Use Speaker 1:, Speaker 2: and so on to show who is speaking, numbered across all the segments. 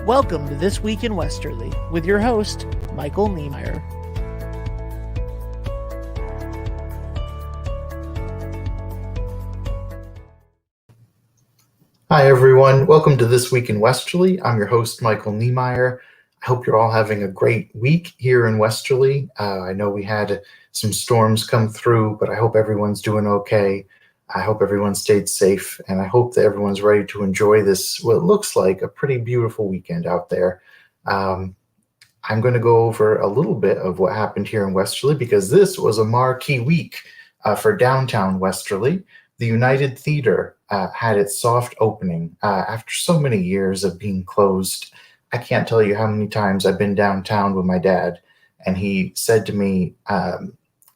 Speaker 1: Welcome to This Week in Westerly with your host, Michael Niemeyer.
Speaker 2: Hi, everyone. Welcome to This Week in Westerly. I'm your host, Michael Niemeyer. I hope you're all having a great week here in Westerly. I know we had some storms come through, but I hope everyone's doing okay. I hope everyone stayed safe, and I hope that everyone's ready to enjoy this, what looks like a pretty beautiful weekend out there. I'm going to go over a little bit of what happened here in Westerly because this was a marquee week for downtown Westerly. The United Theater had its soft opening after so many years of being closed. I can't tell you how many times I've been downtown with my dad, and he said to me,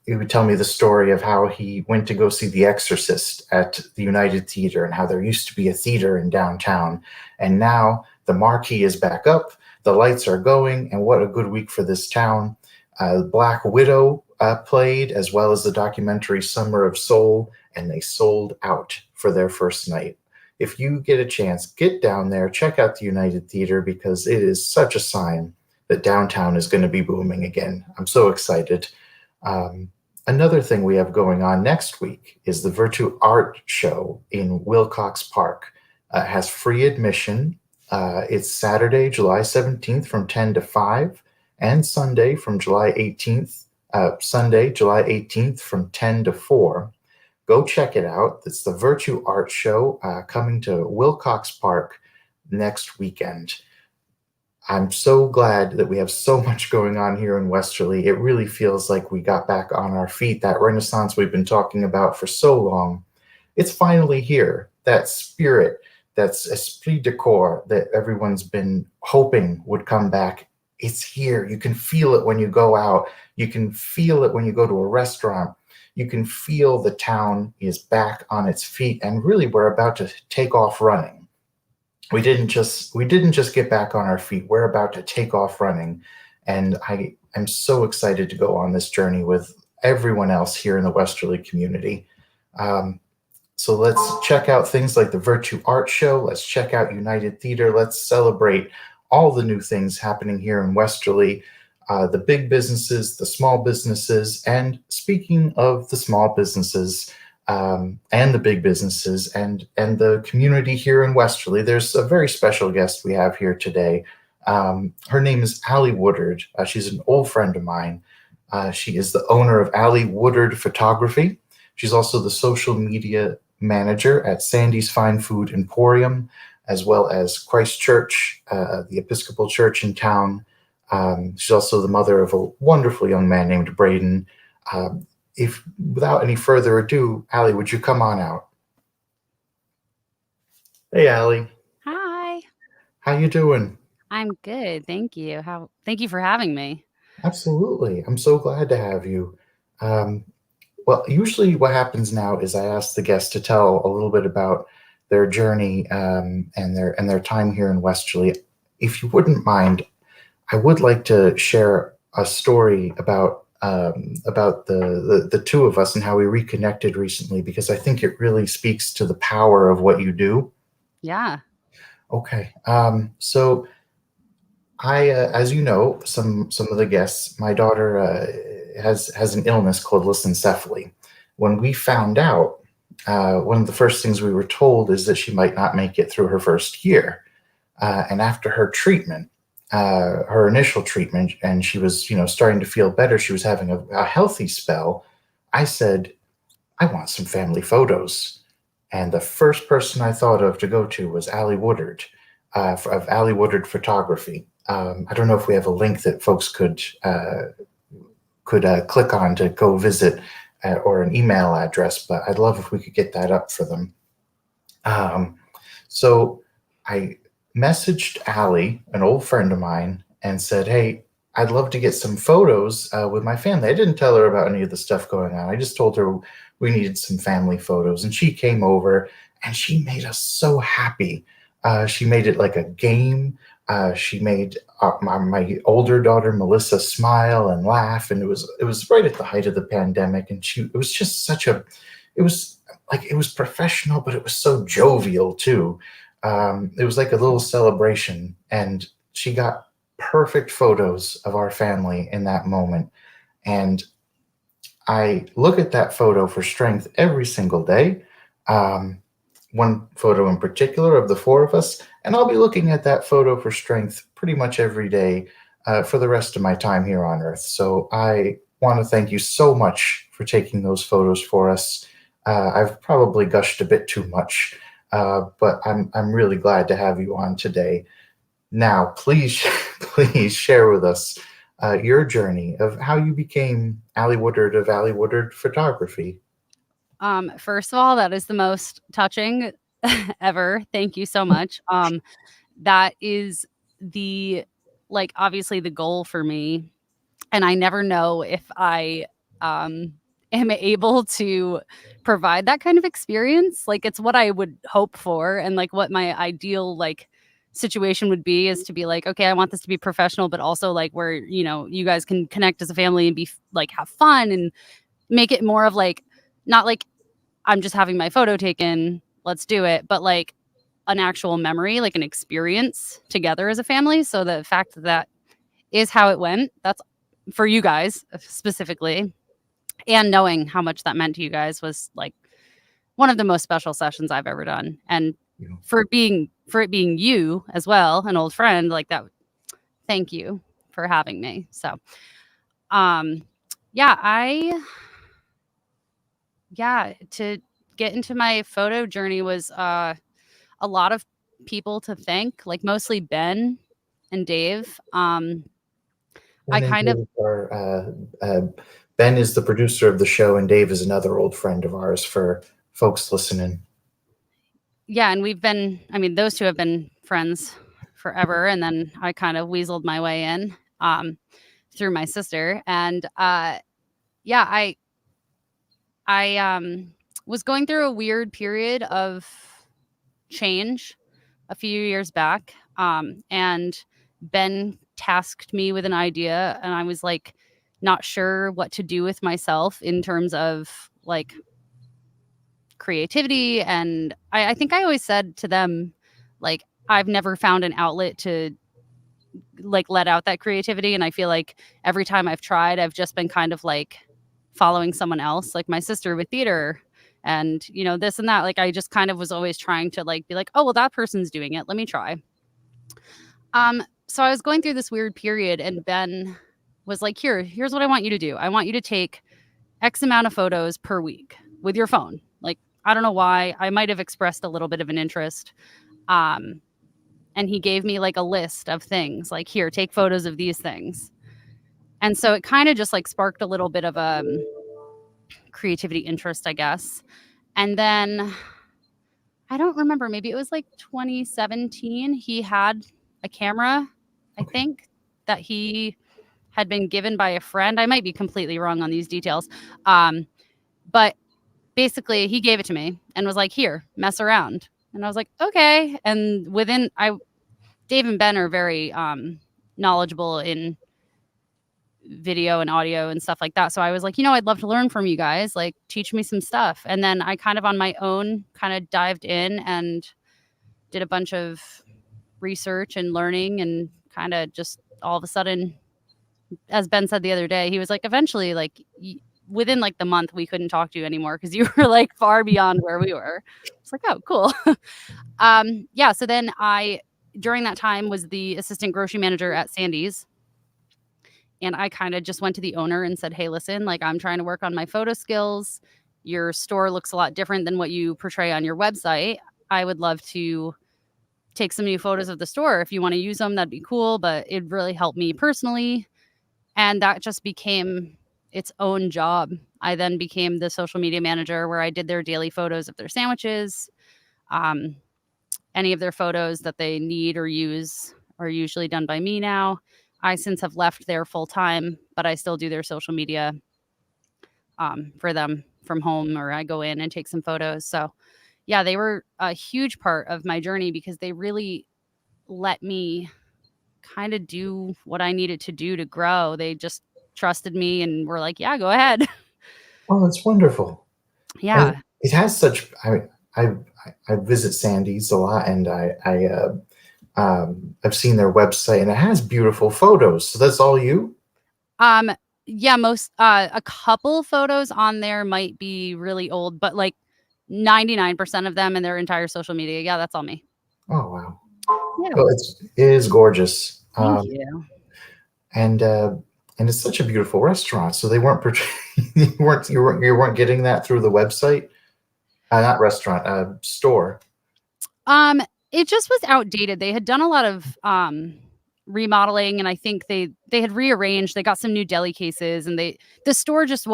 Speaker 2: he would tell me the story of how he went to go see The Exorcist at the United Theater and how there used to be a theater in downtown. And now the marquee is back up, the lights are going, and what a good week for this town. Black Widow played, as well as the documentary Summer of Soul, and they sold out for their first night. If you get a chance, get down there, check out the United Theater because it is such a sign that downtown is going to be booming again. I'm so excited. Another thing we have going on next week is the Virtue Art Show in Wilcox Park. It has free admission. It's Saturday, July 17th from 10 to 5, and Sunday, July 18th from 10 to 4. Go check it out. It's the Virtue Art Show coming to Wilcox Park next weekend. I'm so glad that we have so much going on here in Westerly. It really feels like we got back on our feet. That renaissance we've been talking about for so long, it's finally here. That spirit, that's esprit de corps that everyone's been hoping would come back. It's here. You can feel it when you go out. You can feel it when you go to a restaurant. You can feel the town is back on its feet, and really we're about to take off running. We didn't just get back on our feet. We're about to take off running, and I am so excited to go on this journey with everyone else here in the Westerly community. So let's check out things like the Virtue Art Show. Let's check out United Theater. Let's celebrate all the new things happening here in Westerly. The big businesses, the small businesses, and speaking of the small businesses and the big businesses and the community here in Westerly, there's a very special guest we have here today. Her name is Allie Woodard. She's an old friend of mine. She is the owner of Allie Woodard Photography. She's also the social media manager at Sandy's Fine Food Emporium, as well as Christ Church, the Episcopal Church in town. She's also the mother of a wonderful young man named Braden. Without any further ado, Allie, would you come on out? Hey, Allie.
Speaker 3: Hi.
Speaker 2: How you doing?
Speaker 3: I'm good, thank you. Thank you for having me.
Speaker 2: Absolutely. I'm so glad to have you. Well, usually what happens now is I ask the guests to tell a little bit about their journey and their time here in Westerly. If you wouldn't mind, I would like to share a story about the two of us and how we reconnected recently, because I think it really speaks to the power of what you do.
Speaker 3: Yeah.
Speaker 2: Okay. So I, as you know, some of the guests, my daughter has an illness called lissencephaly. When we found out, one of the first things we were told is that she might not make it through her first year. And after her treatment, her initial treatment, and she was, starting to feel better, she was having a healthy spell. I said, I want some family photos. And the first person I thought of to go to was Allie Woodard, of Allie Woodard Photography. I don't know if we have a link that folks could click on to go visit, or an email address, but I'd love if we could get that up for them. So I messaged Allie, an old friend of mine, and said, hey, I'd love to get some photos with my family. I didn't tell her about any of the stuff going on. I just told her we needed some family photos, and she came over and she made us so happy. She made it like a game. She made my older daughter Melissa smile and laugh, and it was right at the height of the pandemic, and it was just it was professional, but it was so jovial too. It was like a little celebration, and she got perfect photos of our family in that moment. And I look at that photo for strength every single day. One photo in particular of the four of us, and I'll be looking at that photo for strength pretty much every day for the rest of my time here on Earth. So I want to thank you so much for taking those photos for us. I've probably gushed a bit too much, but I'm really glad to have you on today. Now, please, please share with us your journey of how you became Allie Woodard of Allie Woodard Photography.
Speaker 3: First of all, that is the most touching ever. Thank you so much. That is obviously the goal for me. And I never know if I am able to provide that kind of experience. Like, it's what I would hope for, and like what my ideal situation would be is to be like, okay, I want this to be professional, but also like where, you guys can connect as a family and be like, have fun and make it more of like, not like I'm just having my photo taken, let's do it, but like an actual memory, like an experience together as a family. So the fact that that is how it went, that's for you guys specifically. And knowing how much that meant to you guys was like one of the most special sessions I've ever done. And for it being you as well, an old friend like that, thank you for having me. So to get into my photo journey was a lot of people to thank, like mostly Ben and Dave.
Speaker 2: Ben is the producer of the show, and Dave is another old friend of ours for folks listening.
Speaker 3: Yeah, and those two have been friends forever, and then I kind of weaseled my way in through my sister. And I was going through a weird period of change a few years back, and Ben tasked me with an idea, and I was like not sure what to do with myself in terms of like creativity. And I think I always said to them, like, I've never found an outlet to like let out that creativity, and I feel like every time I've tried, I've just been kind of like following someone else, like my sister with theater and this and that. Like, I just kind of was always trying to like be like, oh well, that person's doing it, let me try. So I was going through this weird period, and Ben was like, here's what I want you to do. I want you to take X amount of photos per week with your phone. Like, I don't know why. I might have expressed a little bit of an interest. And he gave me like a list of things, like, here, take photos of these things. And so it kind of just like sparked a little bit of a creativity interest, I guess. And then I don't remember, maybe it was like 2017. He had a camera, I think, that he had been given by a friend. I might be completely wrong on these details. But basically he gave it to me and was like, here, mess around. And I was like, okay. And Dave and Ben are very knowledgeable in video and audio and stuff like that. So I was like, I'd love to learn from you guys, like teach me some stuff. And then I kind of on my own kind of dived in and did a bunch of research and learning, and kind of just all of a sudden, as Ben said the other day, he was like, eventually, like within like the month, we couldn't talk to you anymore because you were like far beyond where we were. It's like, oh, cool. So then I, during that time, was the assistant grocery manager at Sandy's. And I kind of just went to the owner and said, hey, listen, like, I'm trying to work on my photo skills. Your store looks a lot different than what you portray on your website. I would love to take some new photos of the store. If you want to use them, that'd be cool. But it really helped me personally. And that just became its own job. I then became the social media manager, where I did their daily photos of their sandwiches. Any of their photos that they need or use are usually done by me now. I since have left there full time, but I still do their social media for them from home, or I go in and take some photos. So yeah, they were a huge part of my journey because they really let me kind of do what I needed to do to grow. They just trusted me and were like, yeah, go ahead.
Speaker 2: Oh, that's wonderful.
Speaker 3: Yeah.
Speaker 2: And it has such, I visit Sandy's a lot, and I've seen their website, and it has beautiful photos. So that's all you?
Speaker 3: Yeah, most a couple photos on there might be really old, but like 99% of them and their entire social media, yeah, that's all me.
Speaker 2: Oh wow.
Speaker 3: Yeah.
Speaker 2: Well, it is gorgeous.
Speaker 3: Thank you.
Speaker 2: And it's such a beautiful restaurant. So they weren't you weren't getting that through the website, not restaurant, store.
Speaker 3: It just was outdated. They had done a lot of remodeling, and I think they had rearranged. They got some new deli cases, and the store just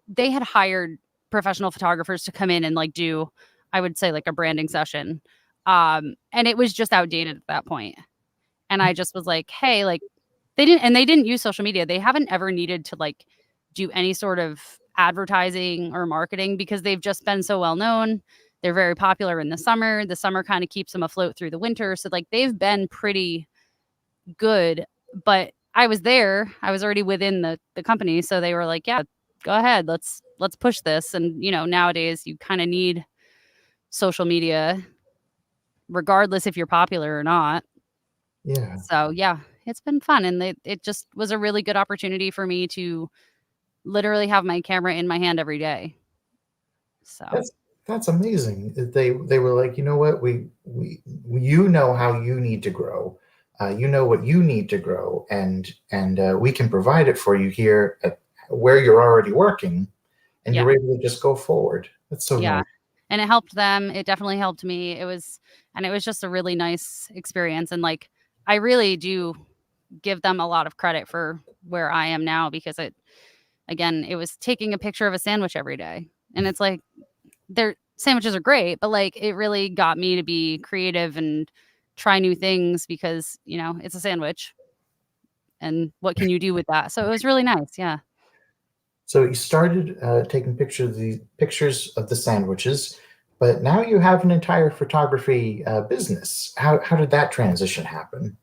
Speaker 3: they had hired professional photographers to come in and like do, I would say, like a branding session. And it was just outdated at that point. And I just was like, hey, like they didn't use social media. They haven't ever needed to like do any sort of advertising or marketing because they've just been so well known. They're very popular in the summer. The summer kind of keeps them afloat through the winter. So like they've been pretty good. But I was there. I was already within the company. So they were like, yeah, go ahead. Let's push this. And nowadays you kind of need social media, regardless if you're popular or not.
Speaker 2: Yeah.
Speaker 3: So yeah, it's been fun. And it just was a really good opportunity for me to literally have my camera in my hand every day. So
Speaker 2: That's amazing. They were like, you know what, you know how you need to grow, you know what you need to grow, and we can provide it for you here at where you're already working, and you're able to just go forward. That's so nice.
Speaker 3: And it helped them. It definitely helped me. It was just a really nice experience, and like I really do give them a lot of credit for where I am now because it was taking a picture of a sandwich every day, and it's like their sandwiches are great, but like it really got me to be creative and try new things because it's a sandwich and what can you do with that? So it was really nice. Yeah.
Speaker 2: So you started taking pictures of the sandwiches, but now you have an entire photography business. How did that transition happen?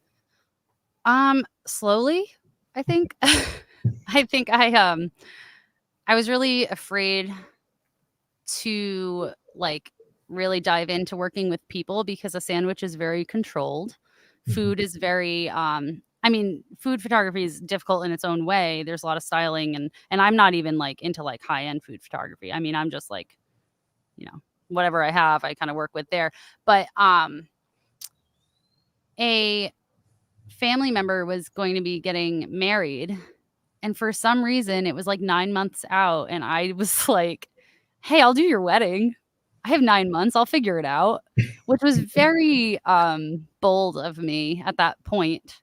Speaker 3: Slowly, I think. I think I was really afraid to like really dive into working with people because a sandwich is very controlled. Food is very food photography is difficult in its own way. There's a lot of styling and I'm not even like into like high-end food photography. I mean, I'm just like, whatever I have, I kind of work with there. But a family member was going to be getting married, and for some reason it was like 9 months out, and I was like, hey, I'll do your wedding. I have 9 months. I'll figure it out, which was very bold of me at that point.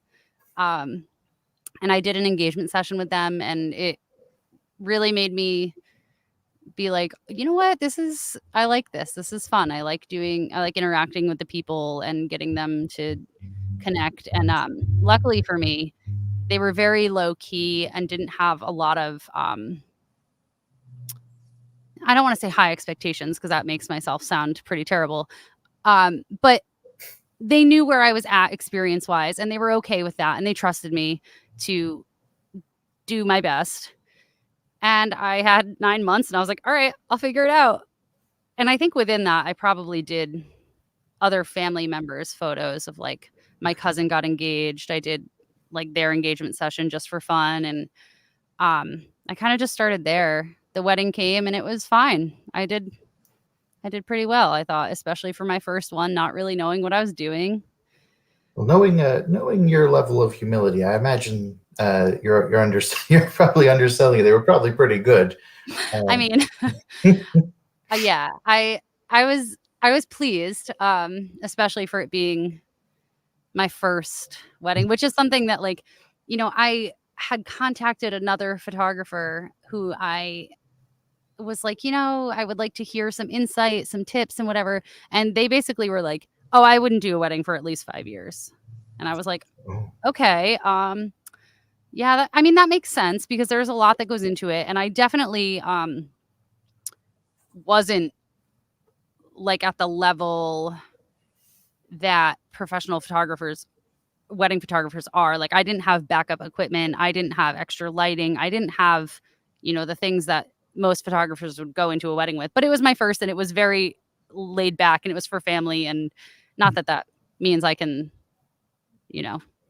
Speaker 3: And I did an engagement session with them, and it really made me be like, you know what? I like this. This is fun. I like interacting with the people and getting them to connect. And luckily for me, they were very low key and didn't have a lot of I don't want to say high expectations because that makes myself sound pretty terrible. But they knew where I was at experience wise, and they were okay with that. And they trusted me to do my best. And I had 9 months, and I was like, all right, I'll figure it out. And I think within that, I probably did other family members' photos of like my cousin got engaged. I did like their engagement session just for fun. And I kind of just started there. The wedding came and it was fine. I did pretty well, I thought, especially for my first one, not really knowing what I was doing.
Speaker 2: Well, knowing your level of humility, I imagine you're you're probably underselling it. They were probably pretty good.
Speaker 3: I mean, yeah, I was pleased, especially for it being my first wedding, which is something that like, I had contacted another photographer who I was like, I would like to hear some insight, some tips and whatever. And they basically were like, oh, I wouldn't do a wedding for at least 5 years. And I was like, okay. Yeah, that makes sense because there's a lot that goes into it. And I definitely wasn't like at the level that professional wedding photographers are. Like I didn't have backup equipment. I didn't have extra lighting. I didn't have, the things that most photographers would go into a wedding with, but it was my first and it was very laid back and it was for family. And not that means I can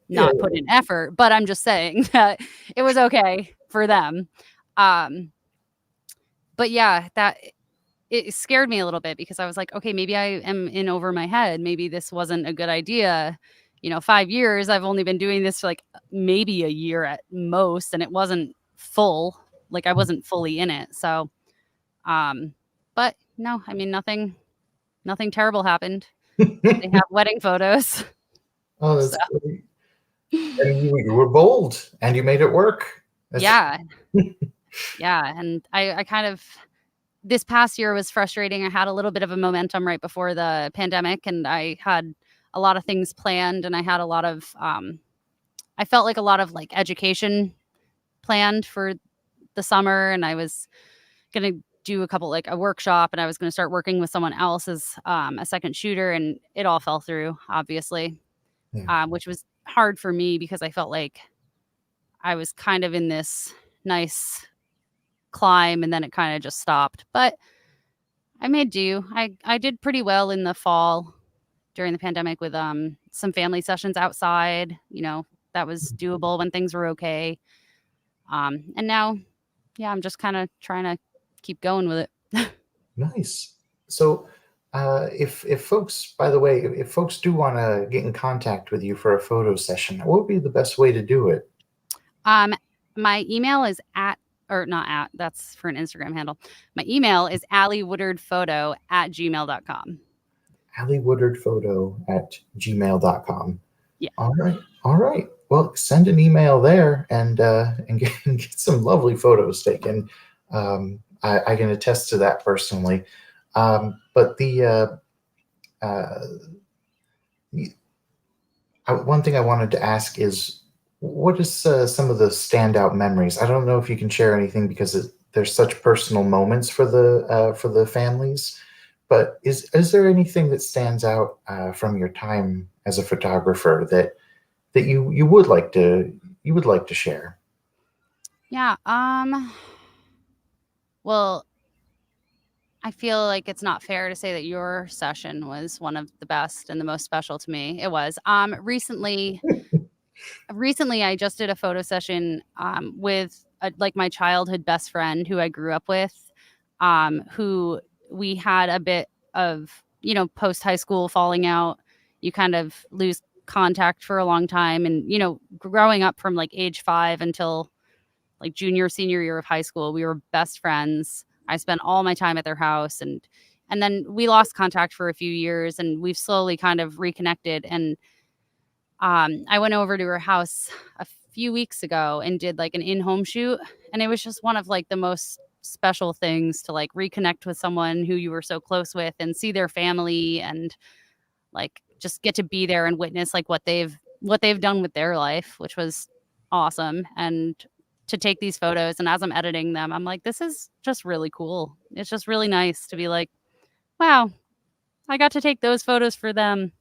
Speaker 3: not put in effort, but I'm just saying that it was okay for them. But yeah, that it scared me a little bit because I was like, okay, maybe I am in over my head. Maybe this wasn't a good idea. 5 years, I've only been doing this for like maybe a year at most, and it wasn't full. Like I wasn't fully in it. So, but no, I mean, nothing terrible happened. They have wedding photos.
Speaker 2: Oh, that's great. And you were bold and you made it work.
Speaker 3: Yeah. Yeah. And I kind of, this past year was frustrating. I had a little bit of a momentum right before the pandemic, and I had a lot of things planned, and I had a lot of, I felt like a lot of like education planned for the summer, and I was going to do a workshop, and I was going to start working with someone else as a second shooter, and it all fell through, obviously, which was hard for me because I felt like I was kind of in this nice climb, and then it kind of just stopped. But I made do. I did pretty well in the fall during the pandemic with some family sessions outside. That was doable when things were okay. And now, yeah, I'm just kind of trying to keep going with it.
Speaker 2: Nice. So if folks, by the way, if folks do want to get in contact with you for a photo session, what would be the best way to do it?
Speaker 3: My email is that's for an Instagram handle. My email is alliewoodardphoto@gmail.com.
Speaker 2: alliewoodardphoto@gmail.com.
Speaker 3: Yeah.
Speaker 2: All right. Well, send an email there and get some lovely photos taken. I can attest to that personally. But one thing I wanted to ask is, what is some of the standout memories? I don't know if you can share anything because there's such personal moments for the families. But is there anything that stands out from your time as a photographer that you would like to share?
Speaker 3: Yeah. Well, I feel like it's not fair to say that your session was one of the best and the most special to me. It was. Recently, I just did a photo session with my childhood best friend who I grew up with, who we had a bit of, post high school falling out. You kind of lose contact for a long time. And, growing up from like age 5 until like junior, senior year of high school, we were best friends. I spent all my time at their house, and then we lost contact for a few years, and we've slowly kind of reconnected. And I went over to her house a few weeks ago and did like an in-home shoot, and it was just one of like the most special things to like reconnect with someone who you were so close with and see their family and like just get to be there and witness like what they've done with their life, which was awesome. And to take these photos, and as I'm editing them, I'm like, this is just really cool. It's just really nice to be like, wow, I got to take those photos for them.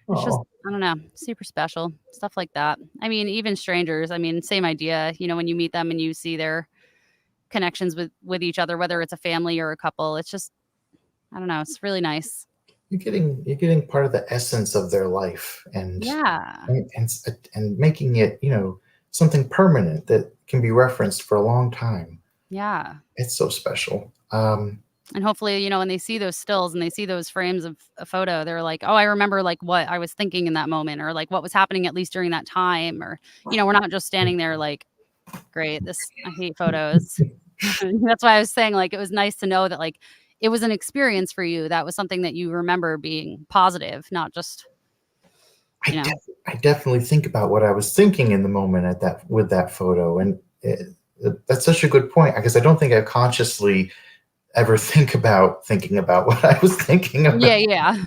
Speaker 3: It's just, I don't know, super special stuff like that. I mean, even strangers, I mean, same idea, when you meet them and you see their connections with each other, whether it's a family or a couple, it's just, I don't know, it's really nice.
Speaker 2: You're getting part of the essence of their life, and
Speaker 3: yeah,
Speaker 2: and making it, something permanent that can be referenced for a long time.
Speaker 3: Yeah.
Speaker 2: It's so special.
Speaker 3: And hopefully, when they see those stills and they see those frames of a photo, they're like, oh, I remember like what I was thinking in that moment, or like what was happening at least during that time. Or, we're not just standing there like, great, I hate photos. That's why I was saying like, it was nice to know that like, it was an experience for you. That was something that you remember being positive, not just,
Speaker 2: I definitely think about what I was thinking in the moment with that photo. And that's such a good point, because I don't think I consciously ever thinking about what I was thinking about.
Speaker 3: Yeah.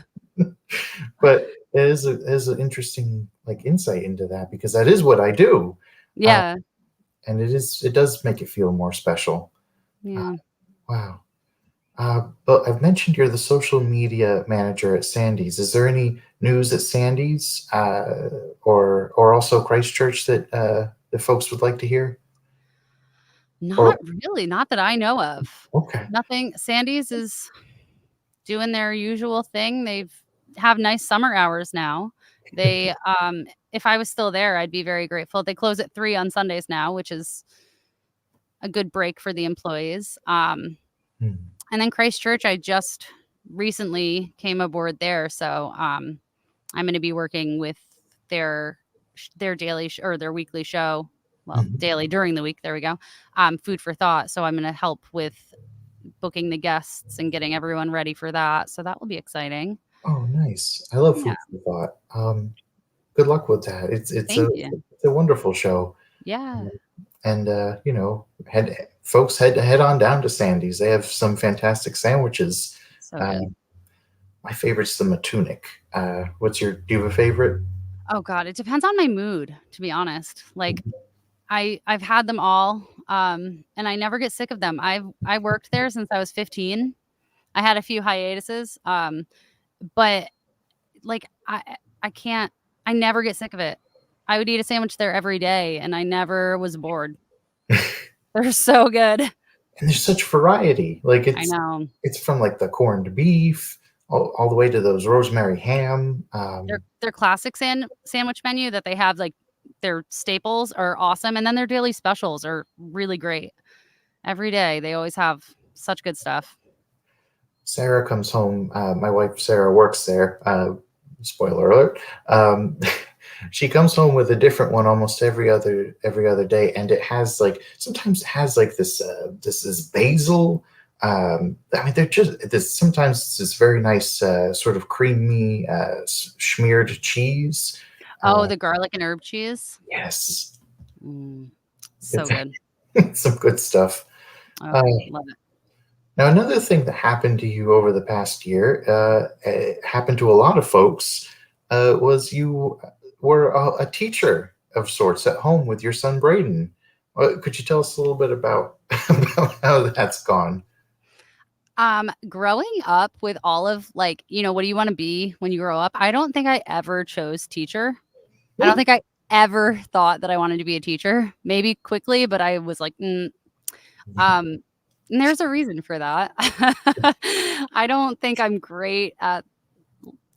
Speaker 2: But it is an interesting like insight into that, because that is what I do.
Speaker 3: Yeah.
Speaker 2: And it does make it feel more special.
Speaker 3: Yeah.
Speaker 2: Wow. But I've mentioned you're the social media manager at Sandy's. Is there any news at Sandy's or also Christchurch that the folks would like to hear?
Speaker 3: Not really, not that I know of.
Speaker 2: Okay.
Speaker 3: Nothing. Sandy's is doing their usual thing. They've have nice summer hours now. They, if I was still there, I'd be very grateful. They close at 3 on Sundays now, which is a good break for the employees.
Speaker 2: Hmm.
Speaker 3: And then Christchurch, I just recently came aboard there, so I'm going to be working with their daily or their weekly show. Well,
Speaker 2: Mhm.
Speaker 3: daily during the week. There we go. Food for Thought. So I'm going to help with booking the guests and getting everyone ready for that. So that will be exciting.
Speaker 2: Oh, nice. I love
Speaker 3: Yeah.
Speaker 2: Food for Thought. Good luck with that.
Speaker 3: Thank you.
Speaker 2: It's a wonderful show.
Speaker 3: Yeah.
Speaker 2: And head on down to Sandy's. They have some fantastic sandwiches.
Speaker 3: So good.
Speaker 2: My favorite's the Matunic. Do you have a favorite?
Speaker 3: Oh God, it depends on my mood, to be honest. Like I've had them all, and I never get sick of them. I worked there since I was 15. I had a few hiatuses, but like I never get sick of it. I would eat a sandwich there every day, and I never was bored. They're so good.
Speaker 2: And there's such variety. Like
Speaker 3: I know.
Speaker 2: it's from like the corned beef all the way to those rosemary ham.
Speaker 3: Their classic sandwich menu that they have, like their staples, are awesome, and then their daily specials are really great. Every day they always have such good stuff.
Speaker 2: Sarah comes home. My wife Sarah works there. Spoiler alert. She comes home with a different one almost every other day, and it has sometimes it has this is basil. I mean, they're just sometimes it's this very nice sort of creamy smeared cheese.
Speaker 3: Oh, the garlic and herb cheese.
Speaker 2: Yes,
Speaker 3: So good.
Speaker 2: Some good stuff.
Speaker 3: Oh, love it.
Speaker 2: Now, another thing that happened to you over the past year, happened to a lot of folks, was you were a teacher of sorts at home with your son Braden. Could you tell us a little bit about, about how that's gone?
Speaker 3: Growing up with all of what do you want to be when you grow up? I don't think I ever chose teacher. I don't think I ever thought that I wanted to be a teacher. Maybe quickly, but I was like, and there's a reason for that. I don't think I'm great at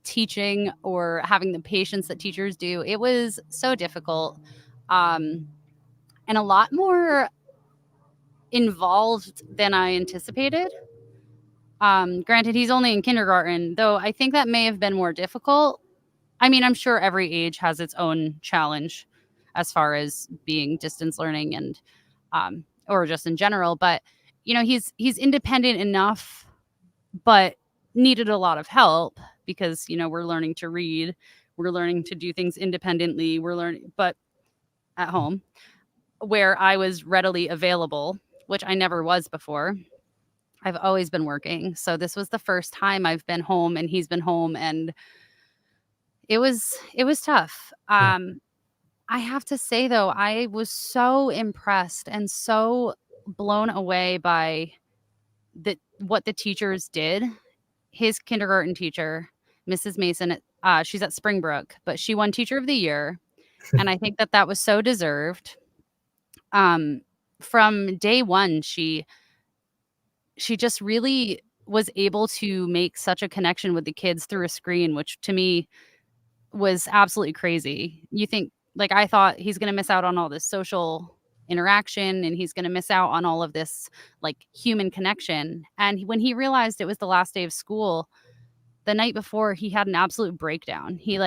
Speaker 3: teaching or having the patience that teachers do. It was so difficult, and a lot more involved than I anticipated. Granted, he's only in kindergarten, though I think that may have been more difficult. I mean, I'm sure every age has its own challenge as far as being distance learning and or just in general, but he's independent enough, but needed a lot of help because we're learning to read, we're learning to do things independently, we're learning, but at home where I was readily available, which I never was before. I've always been working, so this was the first time I've been home and he's been home, and it was tough. I have to say though, I was so impressed and so blown away by what the teachers did. His kindergarten teacher, Mrs. Mason, she's at Springbrook, but she won Teacher of the Year, and I think that was so deserved. From day one, she just really was able to make such a connection with the kids through a screen, which to me was absolutely crazy. You think, I thought he's going to miss out on all this social interaction and he's going to miss out on all of this human connection. And when he realized it was the last day of school, the night before, he had an absolute breakdown. He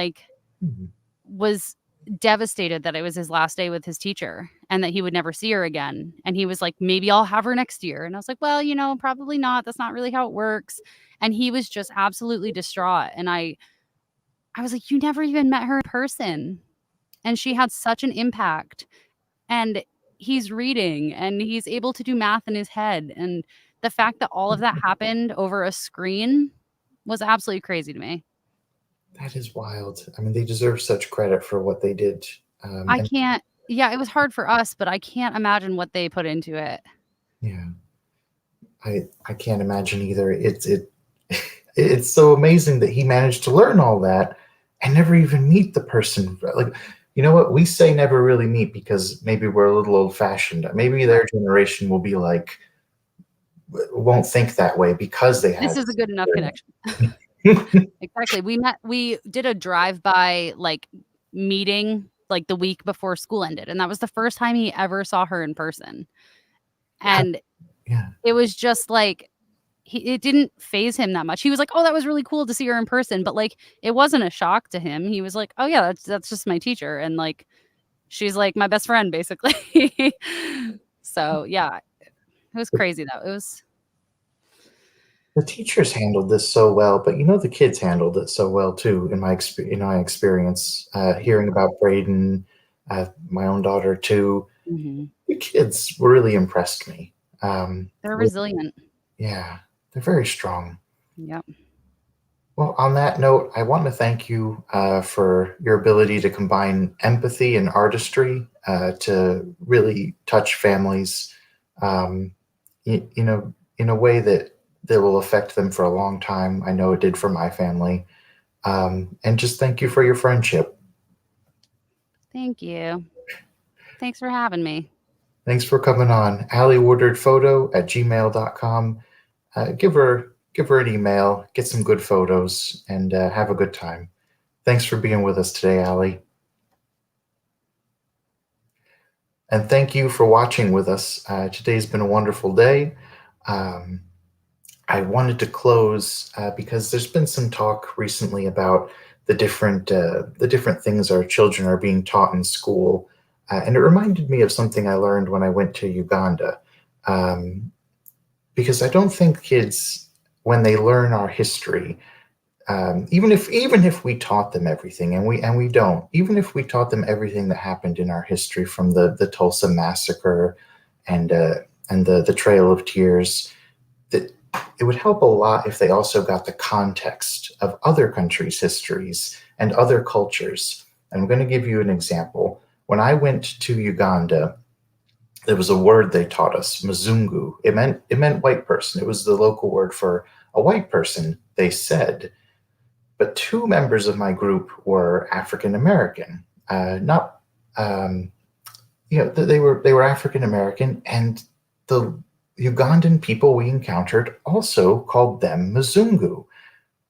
Speaker 3: was devastated that it was his last day with his teacher and that he would never see her again. And he was like, maybe I'll have her next year. And I was like, well, probably not. That's not really how it works. And he was just absolutely distraught. And I was like, you never even met her in person. And she had such an impact. And he's reading and he's able to do math in his head. And the fact that all of that happened over a screen was absolutely crazy to me.
Speaker 2: That is wild. I mean, they deserve such credit for what they did.
Speaker 3: It was hard for us, but I can't imagine what they put into it.
Speaker 2: Yeah. I can't imagine either. It's so amazing that he managed to learn all that and never even meet the person. You know what? We say never really meet because maybe we're a little old fashioned. Maybe their generation will be won't think that way because they have.
Speaker 3: This is a good enough connection. Exactly. We did a drive-by like meeting like the week before school ended, and that was the first time he ever saw her in person. And
Speaker 2: Yeah.
Speaker 3: it was just like it didn't phase him that much. He was like, "Oh, that was really cool to see her in person," but like it wasn't a shock to him. He was like, "Oh yeah, that's just my teacher," and like she's like my best friend basically. So yeah, it was crazy though. It was
Speaker 2: The teachers handled this so well, but the kids handled it so well too. In my experience, hearing about Braden, my own daughter too,
Speaker 3: mhm.
Speaker 2: the kids really impressed me.
Speaker 3: They're
Speaker 2: With,
Speaker 3: resilient.
Speaker 2: yeah, they're very strong.
Speaker 3: Yep.
Speaker 2: Well, on that note, I want to thank you for your ability to combine empathy and artistry to really touch families, um, in a way that will affect them for a long time. I know it did for my family. And just thank you for your friendship.
Speaker 3: Thank you. Thanks for having me.
Speaker 2: Thanks for coming on. Allie Woodard Photo at gmail.com. Give her an email, get some good photos, and have a good time. Thanks for being with us today, Allie. And thank you for watching with us. Today's been a wonderful day. Um, I wanted to close because there's been some talk recently about the different things our children are being taught in school, and it reminded me of something I learned when I went to Uganda. Because I don't think kids, when they learn our history, even if we taught them everything, and we don't, even if we taught them everything that happened in our history from the Tulsa massacre and the Trail of Tears, that it would help a lot if they also got the context of other countries' histories and other cultures. And I'm going to give you an example. When I went to Uganda, there was a word they taught us, Mzungu. It meant white person. It was the local word for a white person, they said. But two members of my group were African American. Not, they were African American, and the Ugandan people we encountered also called them Mzungu,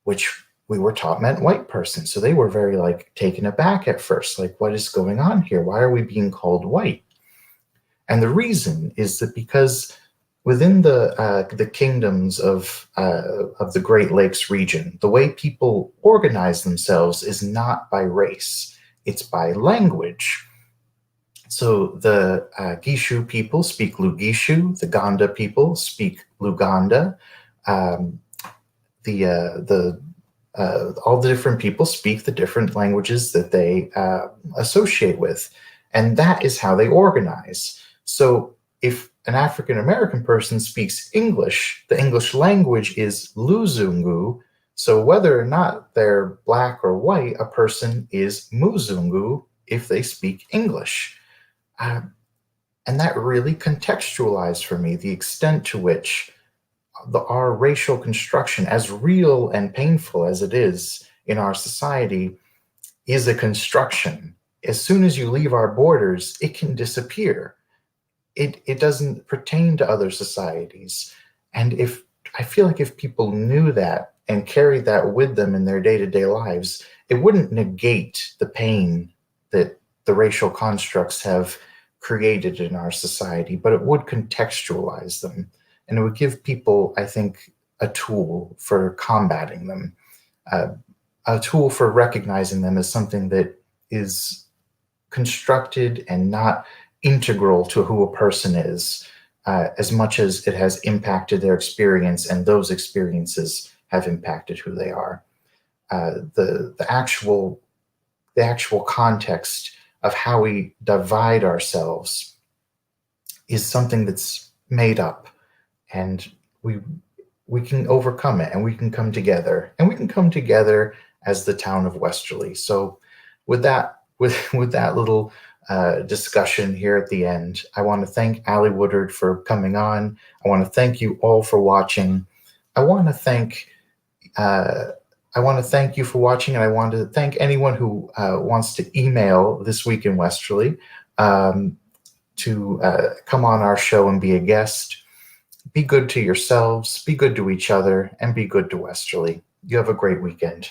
Speaker 2: which we were taught meant white person. So they were very taken aback at first, like, what is going on here? Why are we being called white? And the reason is that because within the kingdoms of the Great Lakes region, the way people organize themselves is not by race; it's by language. So the Gishu people speak Lugishu, the Ganda people speak Luganda, um, the all the different people speak the different languages that they associate with, and that is how they organize. So if an African American person speaks English, the English language is Luzungu. So whether or not they're black or white, a person is Muzungu if they speak English. And that really contextualized for me the extent to which our racial construction, as real and painful as it is in our society, is a construction. As soon as you leave our borders, it can disappear. It doesn't pertain to other societies. And I feel like if people knew that and carried that with them in their day-to-day lives, it wouldn't negate the pain that the racial constructs have created in our society, but it would contextualize them. And it would give people, I think, a tool for combating them, a tool for recognizing them as something that is constructed and not integral to who a person is, as much as it has impacted their experience, and those experiences have impacted who they are. The actual context of how we divide ourselves is something that's made up, and we can overcome it, and we can come together, as the town of Westerly. So with that little discussion here at the end, I want to thank Allie Woodard for coming on. I want to thank you all for watching. I want to thank you for watching, and I want to thank anyone who wants to email This Week in Westerly to come on our show and be a guest. Be good to yourselves, be good to each other, and be good to Westerly. You have a great weekend.